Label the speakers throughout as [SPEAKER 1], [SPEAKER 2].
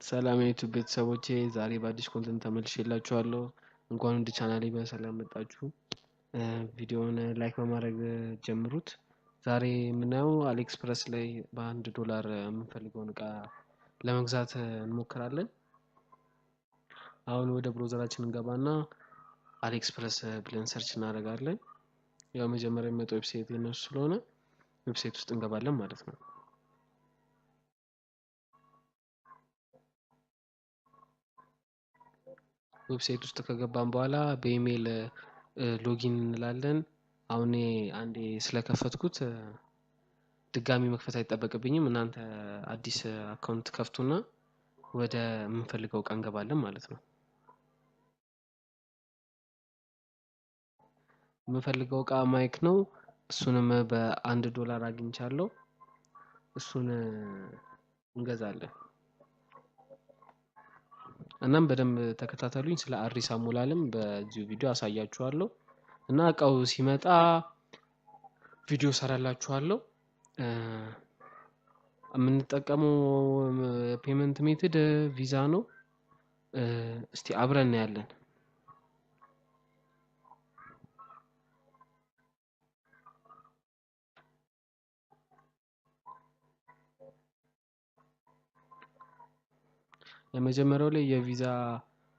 [SPEAKER 1] ሰላም የዩቲዩብ ቤተሰቦቼ ዛሬ በአዲስ ኮንተንት ተመልሼላችኋለሁ። እንኳን ወደ ቻናሌ በሰላም መጣችሁ። ቪዲዮውን ላይክ በማድረግ ጀምሩት። ዛሬ የምናየው አሊኤክስፕረስ ላይ $1 የምንፈልገውን እቃ ለመግዛት እንሞክራለን። አሁን ወደ ብሮዘራችን እንገባና አሊኤክስፕረስ ብለን ሰርች እናደርጋለን። ያው መጀመሪያ የሚመጣው ዌብሳይት የነሱ ስለሆነ ዌብሳይት ውስጥ እንገባለን ማለት ነው። ዌብሳይት ውስጥ ከገባን በኋላ በኢሜል ሎጊን እንላለን። አሁን አንዴ ስለከፈትኩት ድጋሚ መክፈት አይጠበቅብኝም። እናንተ አዲስ አካውንት ከፍቱና ወደ የምንፈልገው እቃ እንገባለን ማለት ነው። የምንፈልገው እቃ ማይክ ነው። እሱንም $1 አግኝቻለሁ። እሱን እንገዛለን። እናም በደንብ ተከታተሉኝ። ስለ አሪስ አሞላልም በዚሁ ቪዲዮ አሳያችኋለሁ እና እቃው ሲመጣ ቪዲዮ ሰራላችኋለሁ። የምንጠቀመው ፔመንት ሜትድ ቪዛ ነው። እስቲ አብረን እናያለን። የመጀመሪያው ላይ የቪዛ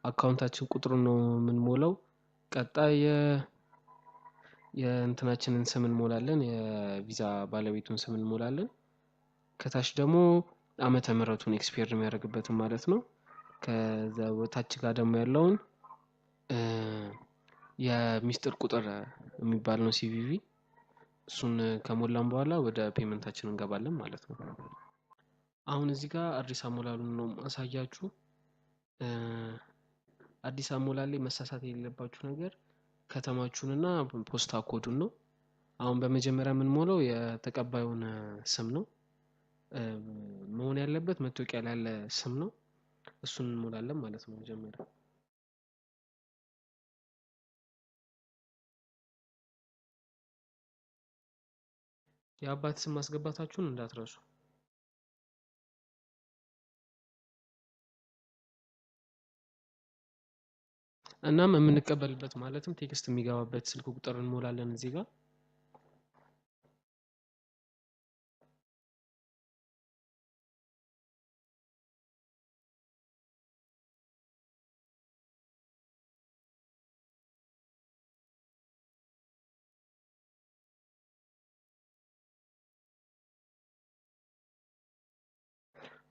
[SPEAKER 1] አካውንታችን ቁጥሩን ነው የምንሞላው። ቀጣይ የእንትናችንን ስም እንሞላለን፣ የቪዛ ባለቤቱን ስም እንሞላለን። ከታች ደግሞ ዓመተ ምህረቱን ኤክስፓየር የሚያደርግበትን ማለት ነው። ከዛ ታች ጋር ደግሞ ያለውን የሚስጥር ቁጥር የሚባል ነው ሲቪቪ። እሱን ከሞላን በኋላ ወደ ፔመንታችን እንገባለን ማለት ነው። አሁን እዚህ ጋር አዲስ አሞላሉን ነው ማሳያችሁ። አዲስ አሞላል ላይ መሳሳት የሌለባችሁ ነገር ከተማችሁንና ፖስታ ኮዱን ነው። አሁን በመጀመሪያ የምንሞላው የተቀባዩን ስም ነው። መሆን ያለበት መታወቂያ ላይ ያለ ስም ነው። እሱን እንሞላለን ማለት ነው። መጀመሪያ የአባት ስም ማስገባታችሁን እንዳትረሱ። እናም የምንቀበልበት ማለትም ቴክስት የሚገባበት ስልክ ቁጥር እንሞላለን እዚህ ጋር።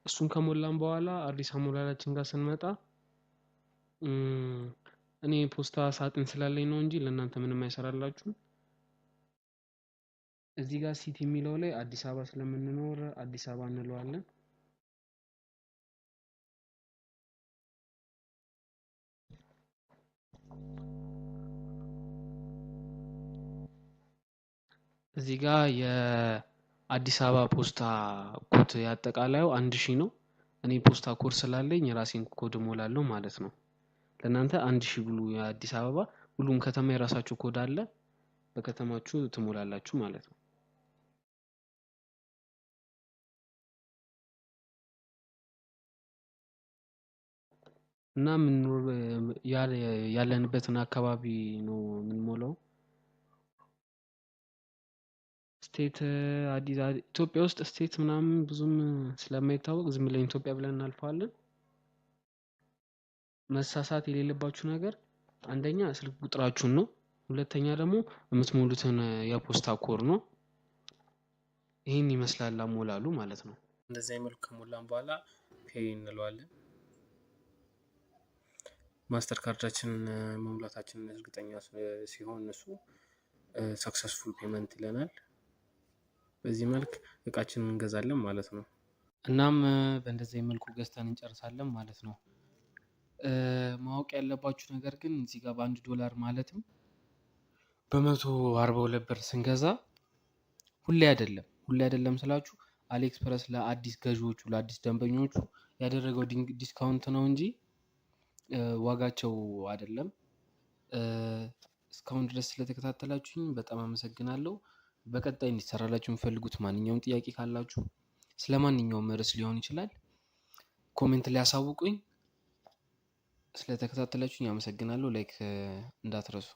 [SPEAKER 1] እሱን ከሞላን በኋላ አዲስ አሞላላችን ጋር ስንመጣ እኔ ፖስታ ሳጥን ስላለኝ ነው እንጂ ለእናንተ ምንም አይሰራላችሁም። እዚህ ጋር ሲቲ የሚለው ላይ አዲስ አበባ ስለምንኖር አዲስ አበባ እንለዋለን። እዚህ ጋር የአዲስ አበባ ፖስታ ኮድ ያጠቃላዩ 1000 ነው። እኔ ፖስታ ኮድ ስላለኝ የራሴን ኮድ እሞላለሁ ማለት ነው። ለእናንተ 1000 ብሉ። የአዲስ አበባ ሁሉም ከተማ የራሳችሁ ኮድ አለ፣ በከተማችሁ ትሞላላችሁ ማለት ነው። እና ያለንበትን አካባቢ ነው የምንሞላው። ስቴት ኢትዮጵያ ውስጥ ስቴት ምናምን ብዙም ስለማይታወቅ ዝም ብለን ኢትዮጵያ ብለን እናልፈዋለን። መሳሳት የሌለባችሁ ነገር አንደኛ ስልክ ቁጥራችሁን ነው። ሁለተኛ ደግሞ የምትሞሉትን የፖስታ ኮድ ነው። ይህን ይመስላል አሞላሉ ማለት ነው። እንደዚህ አይነት ከሞላን በኋላ ፔይ እንለዋለን። ማስተር ካርዳችንን መሙላታችንን እርግጠኛ ሲሆን እሱ ሰክሰስፉል ፔመንት ይለናል። በዚህ መልክ እቃችንን እንገዛለን ማለት ነው። እናም በእንደዚህ መልኩ ገዝተን እንጨርሳለን ማለት ነው። ማወቅ ያለባችሁ ነገር ግን እዚህ ጋር $1 ማለትም በ142 ብር ስንገዛ ሁሌ አይደለም ስላችሁ አሊኤክስፕረስ ለአዲስ ገዢዎቹ ለአዲስ ደንበኞቹ ያደረገው ዲስካውንት ነው እንጂ ዋጋቸው አይደለም። እስካሁን ድረስ ስለተከታተላችሁኝ በጣም አመሰግናለሁ። በቀጣይ እንዲሰራላችሁ የምፈልጉት ማንኛውም ጥያቄ ካላችሁ ስለማንኛውም ርዕስ ሊሆን ይችላል
[SPEAKER 2] ኮሜንት ላይ ያሳውቁኝ። ስለተከታተላችሁኝ አመሰግናለሁ። ላይክ እንዳትረሱ።